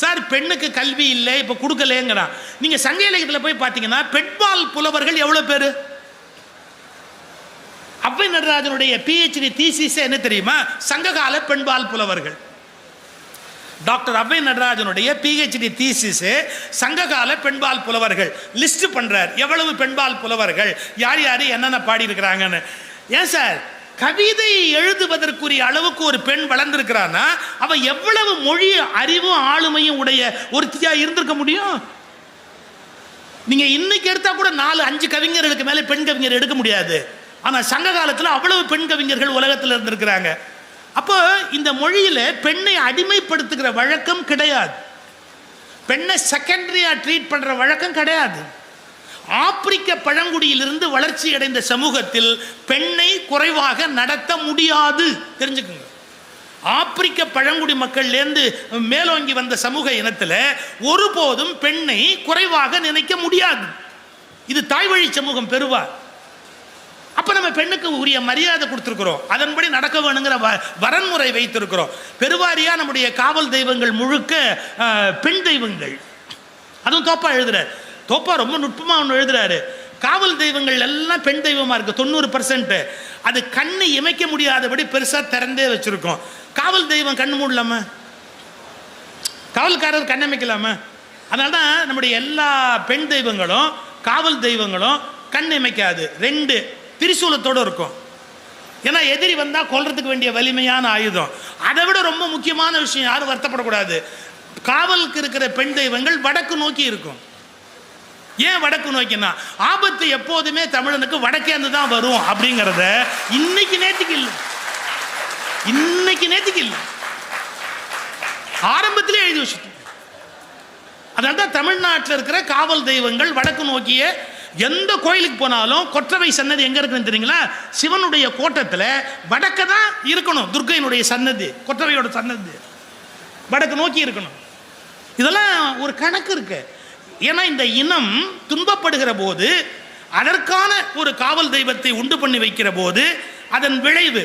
Sir பெண்ணுக்கு கல்வி இல்லை இப்போ கொடுக்கலேங்கிறான். நீங்கள் சங்க இலக்கியத்தில் போய் பார்த்தீங்கன்னா பெண்பால் புலவர்கள் எவ்வளோ பேர்? அவ்வை நடராஜனுடைய PhD தீசிஸ் என்ன தெரியுமா? சங்ககால பெண்பால் புலவர்கள். டாக்டர் அவ்வை நடராஜனுடைய PhD தீசிஸ் சங்ககால பெண்பால் புலவர்கள் லிஸ்ட் பண்றார். எவ்வளவு பெண்பால் புலவர்கள், யார் யார் என்னென்ன பாடி இருக்கிறாங்கன்னு. ஏன் சார், கவிதை எழுதுவதற்குரிய அளவுக்கு ஒரு பெண் வளர்ந்திருக்கிறான்னா அவ எவ்வளவு மொழி அறிவும் ஆளுமையும் உடைய ஒருத்தியா இருந்திருக்க முடியும்? நீங்க இன்னைக்கு எடுத்தா கூட 4-5 கவிஞர்களுக்கு மேலே பெண் கவிஞர் எடுக்க முடியாது. ஆனா சங்க காலத்தில் அவ்வளவு பெண் கவிஞர்கள் உலகத்தில் இருந்திருக்கிறாங்க. அப்போ இந்த மொழியில பெண்ணை அடிமைப்படுத்துகிற வழக்கம் கிடையாது. பெண்ணை செகண்டரியா ட்ரீட் பண்ற வழக்கம் கிடையாது. ஆப்பிரிக்க பழங்குடியிலிருந்து வளர்ச்சி அடைந்த சமூகத்தில் பெண்ணை குறைவாக நடத்த முடியாது. தெரிஞ்சுக்குங்க, ஆப்பிரிக்க பழங்குடி மக்கள்லேருந்து மேலோங்கி வந்த சமூக இனத்தில் ஒருபோதும் பெண்ணை குறைவாக நினைக்க முடியாது. இது தாய்வழி சமூகம் பெறுவார். அப்ப நம்ம பெண்ணுக்கு உரிய மரியாதை கொடுத்திருக்கிறோம், அதன்படி நடக்க வேணுங்கிற வரன்முறை வைத்திருக்கிறோம். பெருவாரியா நம்முடைய காவல் தெய்வங்கள் முழுக்க பெண் தெய்வங்கள். அதுவும் தோப்பா எழுதுறாரு. தோப்பா ரொம்ப நுட்பமா ஒன்று எழுதுறாரு. காவல் தெய்வங்கள் எல்லாம் பெண் தெய்வமா இருக்கு 90%. அது கண்ணு இமைக்க முடியாதபடி பெருசா திறந்தே வச்சிருக்கோம். காவல் தெய்வம் கண்ணு மூடலாமா? காவல்காரர் கண்ணு இமைக்கலாமா? அதனால்தான் நம்முடைய எல்லா பெண் தெய்வங்களும் காவல் தெய்வங்களும் கண் இமைக்காது. 2 திரிசூலத்தோடு இருக்கும். ஏன்னா எதிரி வந்தா கொல்றதுக்கு வேண்டிய வலிமையான ஆயுதம். அதை விட ரொம்ப முக்கியமான விஷயம், யாரும் வருத்தப்படக்கூடாது, காவலுக்கு இருக்கிற பெண் தெய்வங்கள் வடக்கு நோக்கி இருக்கும். ஏன் வடக்கு நோக்கினா, ஆபத்து எப்போதுமே தமிழனுக்கு வடக்கேந்து தான் வரும் அப்படிங்கிறத இன்னைக்கு நேற்றுக்கு இல்லை, ஆரம்பத்திலே எழுதி வச்சுட்டு. அதனால்தான் தமிழ்நாட்டில் இருக்கிற காவல் தெய்வங்கள் வடக்கு நோக்கிய. எந்த கோயிலுக்கு போனாலும் கொற்றவை சன்னதி எங்க இருக்குன்னு தெரியுங்களா? சிவனுடைய கோட்டத்தில் வடக்க தான் இருக்கணும். துர்க்கையினுடைய சன்னதி, கொற்றவையோட சன்னதி வடக்கு நோக்கி இருக்கணும். இதெல்லாம் ஒரு கணக்கு இருக்கு. ஏன்னா இந்த இனம் துன்பப்படுகிற போது அதற்கான ஒரு காவல் தெய்வத்தை உண்டு பண்ணி வைக்கிற போது அதன் விளைவு